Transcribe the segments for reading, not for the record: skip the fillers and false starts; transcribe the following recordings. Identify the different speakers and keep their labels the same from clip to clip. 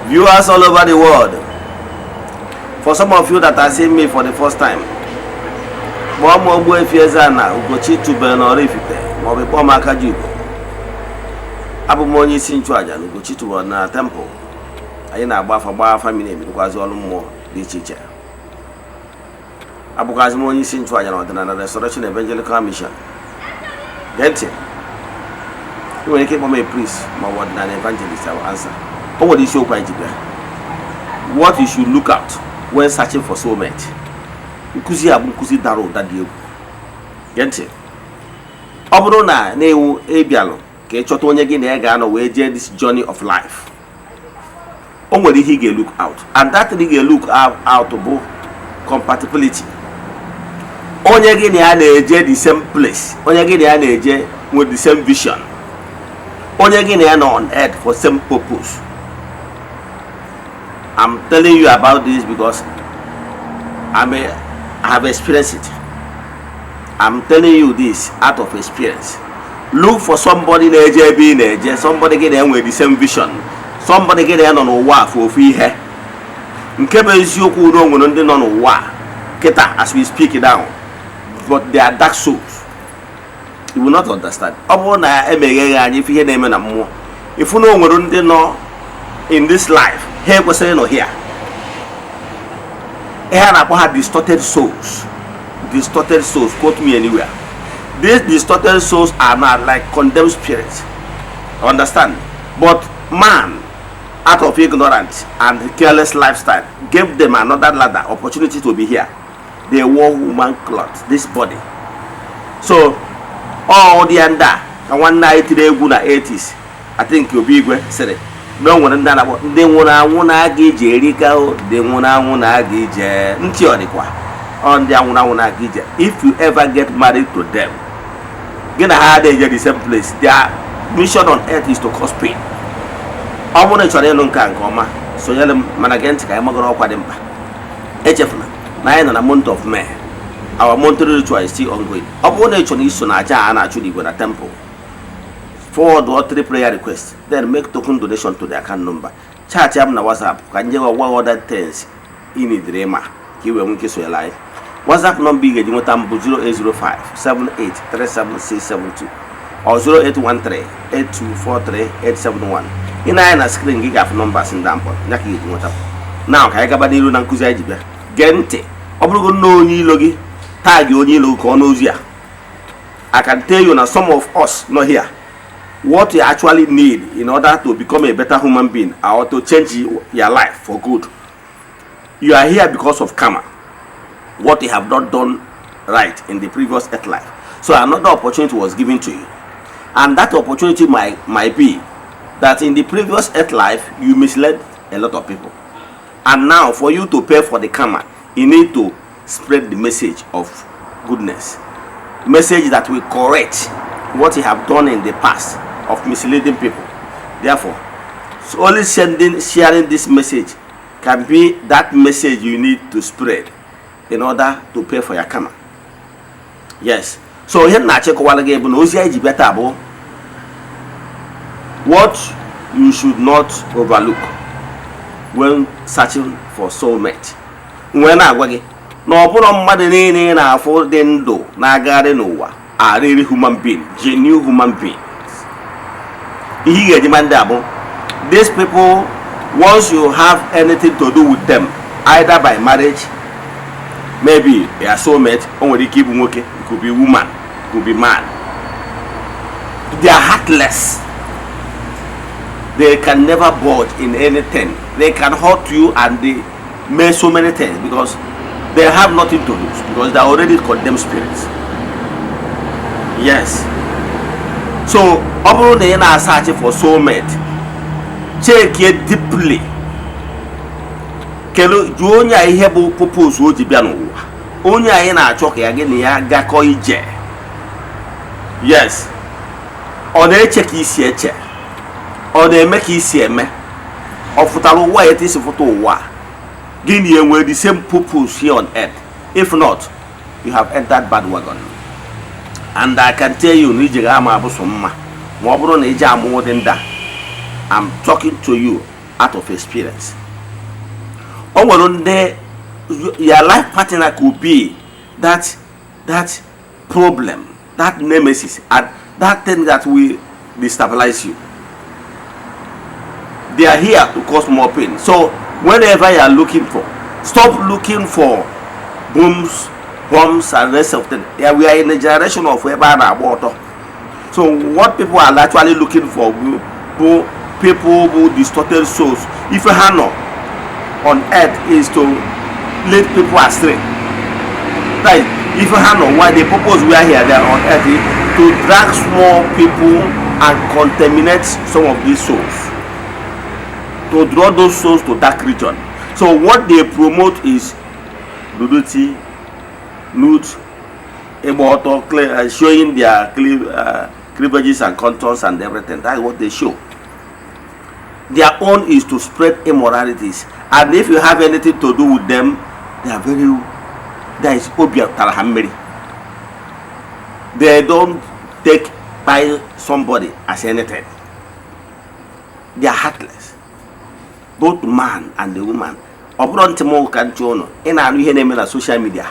Speaker 1: Viewers all over the world, for some of you that are seeing me for the first time, Eze-Ana Ugochi tubelu na Oraifite maọbụ ịkpọ m aka ji Igbo. Abụ m onye isi nchụaja na Ugochi tubelu na temple. Anyị na-agba afa mini ebidokwazi ọrụ mmụọ dị iche iche. Abụkwazi m onye isi nchụaja na ọdịnala Restoration Evangelical Mission. Gee ntị, ị nwere ike ịkpọ m a priest maọbụ ọdịnala evangelist. I will answer. O nwere isiokwu anyị ji bịa. What you should look out when searching for soulmate. Nkuzi a bụ nkuzi dara ụda dị egwu. Gee ntị, ọ bụrụ na na-ewu ebialụ ka ị chọta onye gị na ya ga-anọ wee jee this journey of life, o nwere ihe ị ga-look out, and that thing ị ga-look out bụ compatibility. Onye gị na ya na-eje the same place, onye gị na ya na-eje with the same vision, onye gị na ya nọ on earth for same purpose. I'm telling you about this because I have experienced it. I'm telling you this out of experience. Look for somebody na-eje somebody gị na-enwe the same vision, somebody gị na-nọ n'ụwa for ofu ihe. Nke bụ eziokwu na onwere ndị nọ n'ụwa kịta as we speak now, but they are dark souls. You will not understand. Ọ bụrụ na emegheghị anyị ife ihe na-eme na mmụọ, ifu na onwere ndị nọ in this life, ha ekwesịrị nọ here. Ihe na-akpọ ha distorted souls. Distorted souls, quote me anywhere. These distorted souls are not like condemned spirits. Understand? But man, out of ignorance and careless lifestyle, gave them another ladder opportunity to be here. They wore human cloth, this body. So all the under and one night they go na 80s. I think you'll be said it. No one and about they wanna gauge Erika, they wanna gauge Ntiodikwa on their wanna gauge. If you ever get married to them, gonna have the same place. Their mission on earth is to cause pain. I want to try to come. So you're managant. I'm going to them. HF 9 and a month of May. Our monthly ritual is still ongoing. I want to is Eze-Ana actually with a temple. 4 or 3 prayer requests. Then make token donation to the account number. Chat na WhatsApp. Can you what other things in the drama? Give a monkey so your life. WhatsApp number is 0805 7837 or 0813 8243 871. In a screen gig of numbers in Dampo. Now, I got a new Nankuza. Gente, Obrugo no ni logi, tag you ni logonozia. I can tell you now, some of us not here. What you actually need in order to become a better human being or to change your life for good. You are here because of karma. What you have not done right in the previous earth life. So another opportunity was given to you. And that opportunity might be that in the previous earth life, you misled a lot of people. And now for you to pay for the karma, you need to spread the message of goodness. Message that will correct what you have done in the past of misleading people. Therefore, so only sharing this message can be that message you need to spread in order to pay for your karma. Yes. So here na check what you should not overlook when searching for soulmate. When I go no put mmadụ niile na afọ dị ndụ na-agagharị n'ụwa are really human beings, genuine human beings. Ihe ga-edimanda abụ, these people, once you have anything to do with them, either by marriage, maybe they are soulmate, or when they keep nwoke, it could be woman, it could be man. They are heartless. They can never budge in anything. They can hurt you and they make so many things because they have nothing to lose, because they are already condemned spirits. Yes. So, overall, they are searching for soulmate. Check it deeply. Kelo juonya ihe bụ purpose o ji bịa n'ụwa. Onye anyị na-achọ ka ya gị na ya gakọ ije. Yes. Ọ na-eche ka isi eche. Ọ na-eme ka isi eme. Ọ fụtara ụwa etu isi fụta ụwa. Gịnị enwe the same purpose here on earth. If not, you have entered bad wagon. And I can tell you, I'm talking to you out of experience. Your life partner could be that problem, that nemesis, and that thing that will destabilize you. They are here to cause more pain. So whenever you are looking for, stop looking for booms, bombs, and rest of them. Yeah, we are in a generation of Eze-Ana water. So what people are actually looking for, people who distorted souls, if you have no on earth, is to lead people astray. Right? If you have no, why the purpose we are here there on earth is to drag small people and contaminate some of these souls, to draw those souls to dark region. So what they promote is nudity, nude, showing their cleavages and contours and everything. That's what they show. Their own is to spread immoralities, and if you have anything to do with them, there is obia talhamiri. They don't take by somebody as anything. They are heartless, both man and the woman. Obrontimo can join in a new name on social media.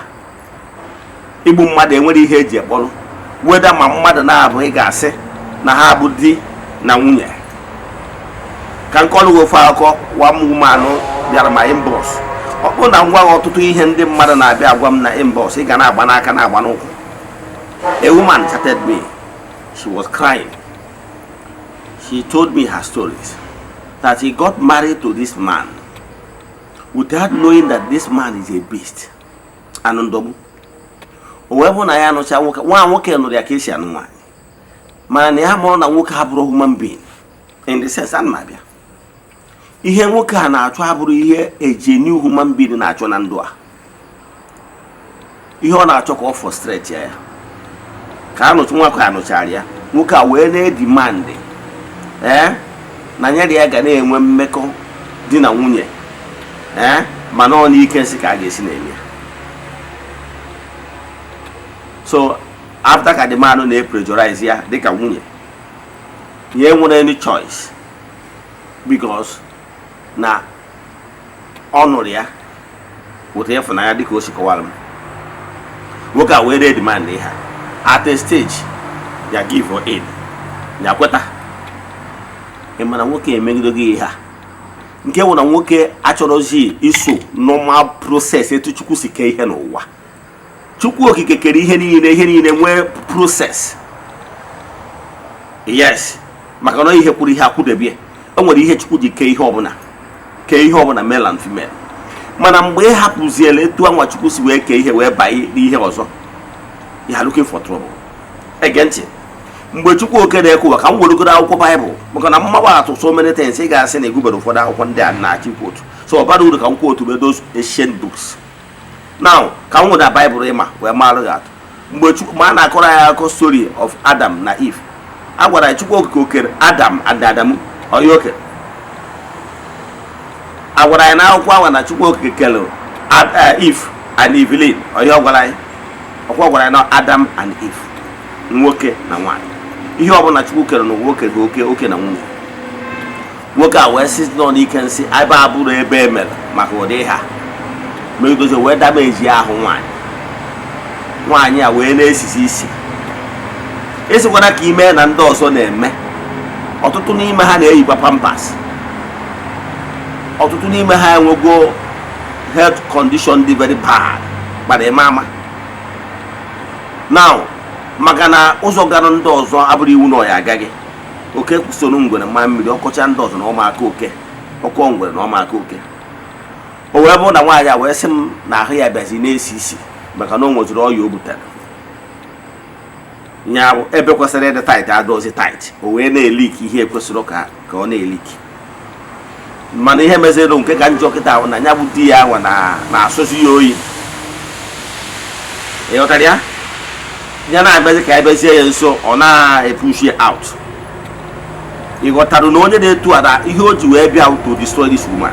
Speaker 1: Ibu mmadụ enwere ihe eji ekpọrọ, whether ma mmadụ na-abụ ị ga-asị na ha bụ di na nwunye. Ka nkọlụ ofe akọ wa mụmanụ bịara ma inbox. Ọ bụ na ngwa ọtụtụ ihe ndị mmadụ na-abịa agwa m na inbox, ị ga na-agba n'aka na-agba n'ụkwụ. A woman chatted me. She was crying. She told me her stories, that he got married to this man without knowing that this man is a beast. Anondobu. Wherever I am, one worker no occasion one. Man, I am on a work habro human being. In the sense, and maybe. Ihe nwoke a na-achọ abụrụ ihe genuine human being na-achọ na ndụ a. Ihe ọ na-achọ ka ọ frustrate ya. Ka anụtụ nwa ka anụchara ya, nwoke a wee na-demand na nyere ya ga na-enwe mmekọ di na nwunye. Mana ọ n'ike nsị ka a ga-esi na-eme ya. So after ka the man na-pressurize ya dịka nwunye, ya enwere any choice, because na ọnụrụ ya wụta ịfụnanya dịka o si kọwara m. Nwoke a wee demand ha at a stage ya give her in ya kweta. Mana nwoke emegido gị ha nke wụ na nwoke achọrọzi iso normal process etu Chukwu si kee ihe n'ụwa. Chukwu okike kere ihe niile nwee process. Yes, maka na ihe kwuru ihe akwụdebie. O nwere ihe Chukwu ji kee ihe ọbụla male and female. Mana mgbe ị hapụziela etu anwa Chukwu si wee kee ihe wee banye n'ihe ọzọ, you are looking for trouble. Ege ntị, mgbe Chukwu oke na-ekwu ka m werugoro akwụkwọ Bible, maka na mmawa atụ so many things ị ga-asị na egubere ụfọdụ akwụkwọ ndị a na-achị kwotu. So ọ bara uru ka m kwotu be those ancient books. Now, ka m nwere Bible ịma wee marụ ya atụ. Mgbe Chukwu ma na-akọrọ ya akụkọ story of Adam na Eve, a gwara ya Chukwu okike okere Adam and Adam ọya oke. A gwara ya na akwụkwọ ahụ na Chukwu okike kere Eve and Evelyn ọya gwara ya. Ọkwa gwara ya na Adam and Eve, nwoke na nwaanyị. Ihe ọbụla Chukwu kere na nwoke ga oke na nwunye. Nwoke a wee sị nọ n'ike nsị ebe abụrụ ebe emere maka ụdị ha. Megidozi wee dameji ahụ nwaanyị a wee na-esisi isi. Esikwana ka ime na ndị ọzọ na-eme. Ọtụtụ n'ime ha na-eyikwa pampas. Ọtụtụ n'ime ha enwego health condition dị very bad gbara eme ama. Now, maka na ụzọ gara ndị ọzọ abụrụ iwu na ọya agaghị. Oke kwusoro ngwere ma mmiri ọkọcha ndị ọzọ na ọmaka oke. Ọkọ ngwere na ọmaka oke. O wee bụ na nwaanyị a wee sị m na ahụ ya bịazi na-esi isi maka na o nweziri ọya o butere. Nya bụ ebe kwesịrị ịdị tight adọzi tight. O wee na-eliki ihe ekwesịrị ka ọ na-eliki. Mana ihe mezere nke ka njọ kịta ahụ na nya bụ di ya ahụ na-asụzi ya oyi. Ịghọtara ya? Ya na-abịazi ka ebezie ya nso ọ na-epush out. Ịghọtara na onye na-etu ada ihe o ji wee bịa to destroy this woman.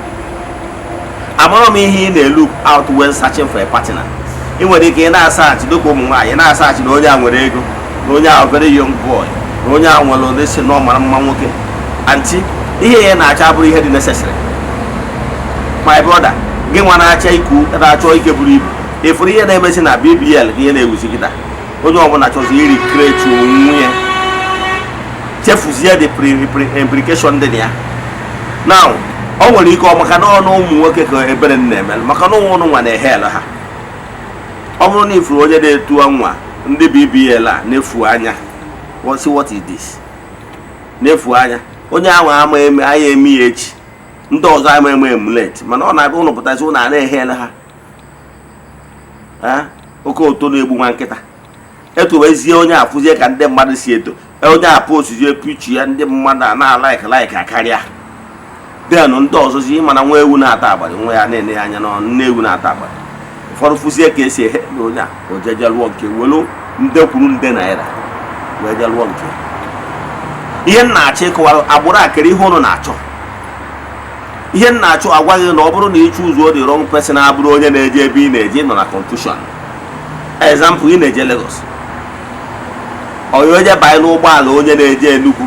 Speaker 1: Amara m ihe ị na-look out when searching for a partner. Ị nwere ike ị na-asaachị dịka ụmụ nwaanyị na-asaachị na onye a nwere ego, na onye a very young boy, na onye a nwere ole si na ọ mara mma nwoke. Anti ihe ya na-acha abụrụ ihe dị necessary. my brother gị nwa na-acha iku na-achọ ike buru ibu ifuru ihe na-emesi na BBL ihe na-ewuzi kịta onye ọbụla chọzi iri kreti onwe ya chefuzie the implication dị na ya now o nwere ike maka na ọnụ ụmụ nwoke ka ebere na-eme maka na ụmụ nwa na-ehel ha ọ bụrụ na ifuru onye na-etu nwa ndị BBL a na-efu anya what is this na-efu anya onye ahụ ama eme anya eme ya echi ndị ọzọ ama eme emulet mana ọ na-abịa ụlọ pụtasị ụlọ a na-ehel ha oke oto na-egbu nwa nkịta etuwezie onye afụzie ka ndị mmadụ si eto onye apụ osizie pichi ya ndị mmadụ a na-alaik akarịa denụ ndị ọzọzi mana nwa ewu na-ata abalị nwa ya na-ene ya anya n'ọnụ nne ewu na-ata abalị ụfọdụ fụzie ka esi ehe na onye a ojeje lụọ nke welu nde kwuru nde naira wee je lụọ nke ihe m na-achọ ịkọwara agbụrụ akịrị ihe ụnụ na-achọ ihe m na-achọ agwaghị na ọ bụrụ na ịchụ ụzọ dị wrong person abụrụ onye na-eje ebe ị na-eje nọ na confusion example ị na-eje Lagos onye banye n'ụgbọala onye na-eje Enugu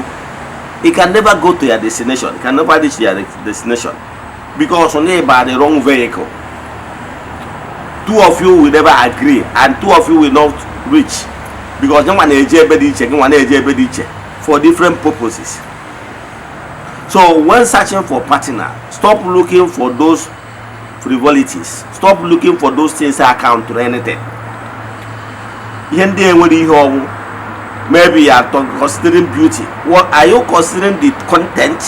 Speaker 1: you can never go to your destination, you can never reach your destination because only by the wrong vehicle. Two of you will never agree and two of you will not reach because one is for different purposes. So when searching for partner, stop looking for those frivolities, stop looking for those things that account to anything. Maybe you are considering beauty. What are you considering, the content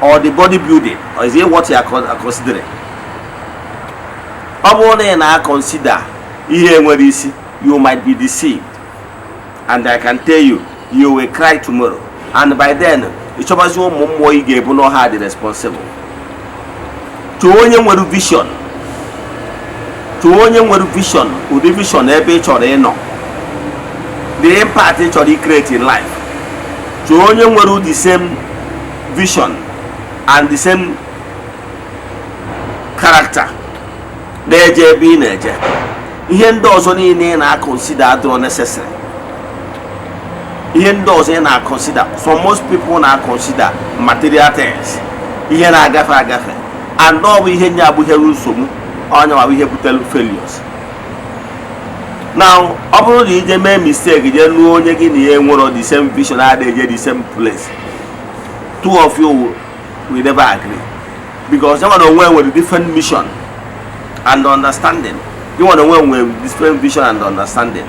Speaker 1: or the bodybuilding, or is it what you are considering? Consider you might be deceived, and I can tell you, you will cry tomorrow, and by then it's about you more you gave no hard responsible. To only one vision, with the vision every chore no. The impact actually create in life. To only one the same vision and the same character. Neje be neje. Ihe does only na consider draw necessary. Ihe does na consider. So most people na consider material things. Ihe na agafe. And no we ihe nya buheru somu. Onya we butel failures. Now, upon the make mistake, you know the same vision, the same place. Two of you will never agree. Because you want to work with a different mission and understanding. You want to work with different vision and understanding.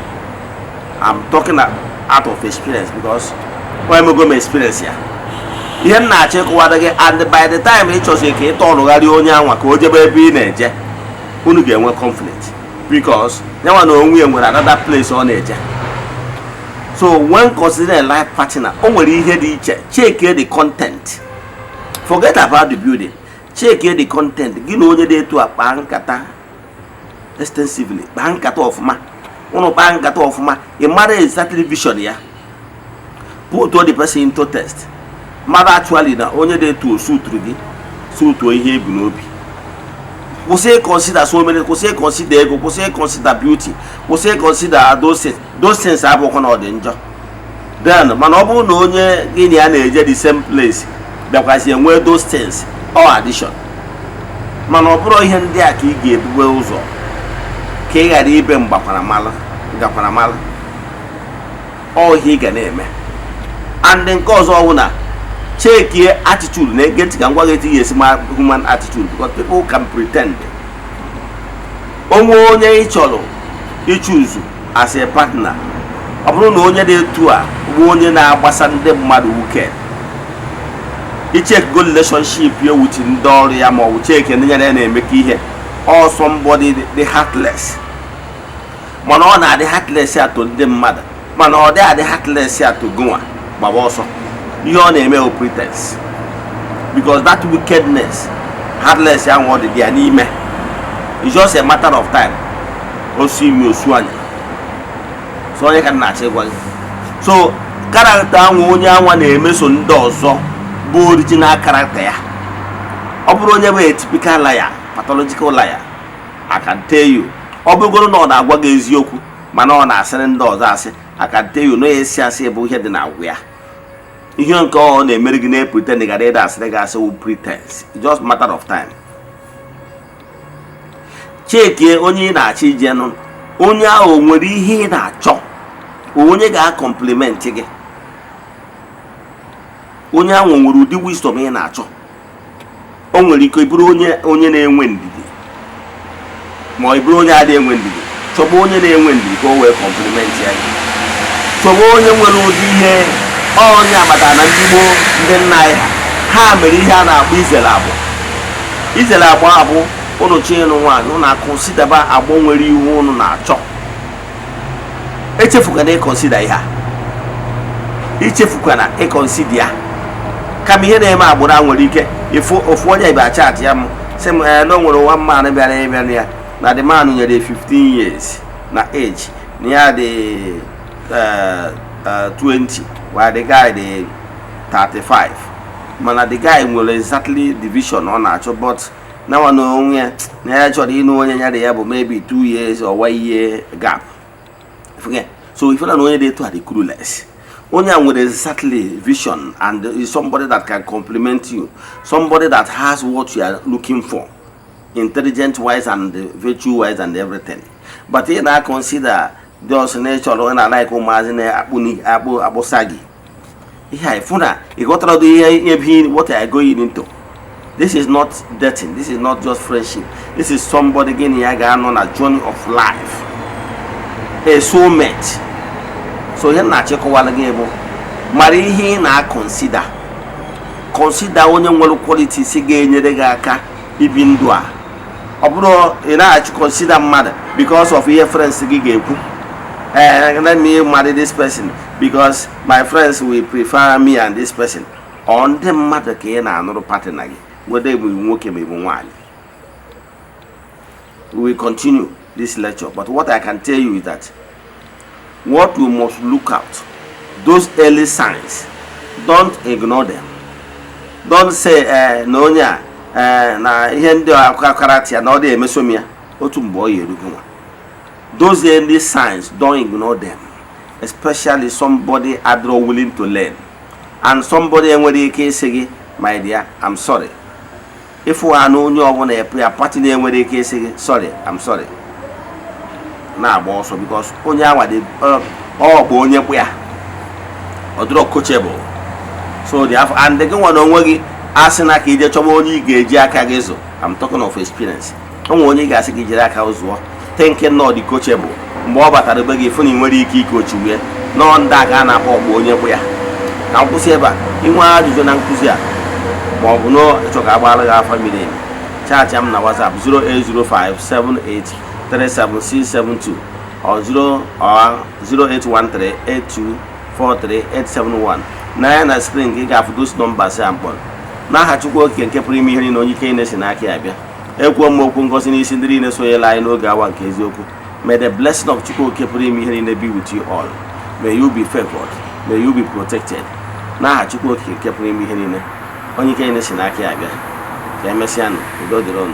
Speaker 1: I'm talking out of experience because I'm going to experience here. You have check what again, and by the time it was a kid, all the conflict. Because now I know we are another place on edge. So when considering a life partner, only hear the check the content. Forget about the building. Check the content. You know the day to a bankata extensively. Bankata of ma. One bankata of ma. A mother exactly vision here. Put all the person into test. Mother actually now only day to suit to a here binobi. We say consider so many, we say consider ego, we say consider beauty, we say consider those things are broken or danger. Then manobu no nye gini ane the same place because you wear those things or addition. Manobro ihe ndị a ka ị ga-ebuwe ụzọ ka ị ghara ibe mgbakwaramala ọ ihe ị ga na-eme. And nke ọzọ ọwụ na check your attitude, negative and what it is human attitude because people can pretend. Onye cholo you choose as a partner. Abụrụ na onye dị etu a bụ onye na-agbasa ndị mmadụ wuke. I check good relationship here with ndị ọrụ ya ma ọ bụ check ndị ya na-eme ka ihe or somebody the heartless. Mana ọ na-adị heartless ya to ndị mmadụ. Mana ọ dị adị heartless ya to gụnwa gbaba ọsọ. You on a pretense because that wickedness, heartless young one, the anime. It's just a matter of time. So you can not say one. So character one name so dozo original character. Operonya a typical liar, pathological liar. I can tell you. Obugo no that what is yoku, manona sending doors. I can tell you no yes about here than where. You don't go on the American pretending that that's legacy pretense. It's just a matter of time. chekie onye ị na-achọ ije nụ, onye ahụ nwere ihe ị na-achọ, onye ga-akọmplimenti gị, onye ahụ nwere ụdị wisdom ị na-achọ. O nwere ike ịbụrụ onye na-enwe ndidi, ma ọ bụrụ onye adịghị enwe ndidi. Chọba onye na-enwe ndidi ka o wee kọmplimenti ya. Chọba onye nwere ụdị ihe onye agbata na ndị gboo, ndị nna anyị ha mere ihe a na-akpọ izere agbụ. Izere agbụ abụ ụnụ chi ịnụ nwaanyị, ụnụ akọnsidaba agbụ nwere iwu ụnụ na-achọ. Echefukwana ịkọnsida ihe a, ichefukwana ịkọnsida ya. Kama ihe na-eme agbụrụ a nwere ike ofu onye ibe achatị ya m sị m na o nwere nwa mmanụ bịara ya na the man nyere 15 years na age, na ya dị 20 while the guy dị 35. Mana the guy nwere exactly division ọ na-achọ, but na nwa na onwe na ya chọrọ ịnụ onye ya dị ya bụ maybe 2 years or 1 year gap. So if you know onye dị etu a dị clueless. Onye with exactly vision and is somebody that can complement you, somebody that has what you are looking for, intelligent wise and virtue wise and everything. But here I consider those nature when I like Abu Sagi. Yeah, you got to do what I going into. This is not dating, this is not just friendship. This is somebody getting on a journey of life. A soulmate. So here na chekwa gị bụ mara ihe na consider onye nwere quality si ga-enyere gị aka ibi ndụ a. Ọ bụrụ ị na-achị consider mmadụ because of ihe friends gị ga-ekwu, let me marry this person because my friends will prefer me and this person. Ọ ndị mmadụ ka ị na-anụrụ partner gị, whether bụ nwoke ma bụ nwaanyị. We will continue this lecture, but what I can tell you is that what we must look out, those early signs, don't ignore them. Don't say no nya na ihe ndị akaratia na ọ dị emesomia otu mgbe ọ yerugo nwa. Those early signs, don't ignore them, especially somebody adro willing to learn and somebody enwere ike isi gị, my dear, I'm sorry. If we are no onye ọbụla ya party na-enwere ike isi gị, sorry, I'm sorry. Na also because onye awa dị ọ bụ onye kpụ ya ọ dịrọ coachable. So they have, and the one onwe gị asị na ka ije chọba onye ị ga-eji aka gị zụ. I'm talking of experience. Onwe onye ga-asị gị jiri aka ụzọ thinking not the coachable. Mgbe ọ batara ebe gị fụ na ị nwere ike ikochi wee nọ ndị aka a na-akpọ ọkpụ onye kpụ ya. Ka nkwụsị ebe a, inwe ajụjụ na nkụzi a ma ọ bụ na ịchọ ka agbara gị afa miri emi, chaatị m na WhatsApp 08057837672 or 08138243871. Na na screen gị ga-afụ those numbers a mkpọrọ. N'aha Chukwu Okike nke pụrụ ime ihe niile, onye ike na-esi n'aka ya bịa. Ekwuo m okwu ngozi n'isi ndị niile sonyela anyị n'oge awa nke eziokwu. May the blessing of Chukwu Okike pụrụ ime ihe niile be with you all. May you be favored. May you be protected. N'aha Chukwu Okike nke pụrụ ime ihe niile, onye ike na-esi n'aka ya bịa. Ka emesịa, udo dịrị unu.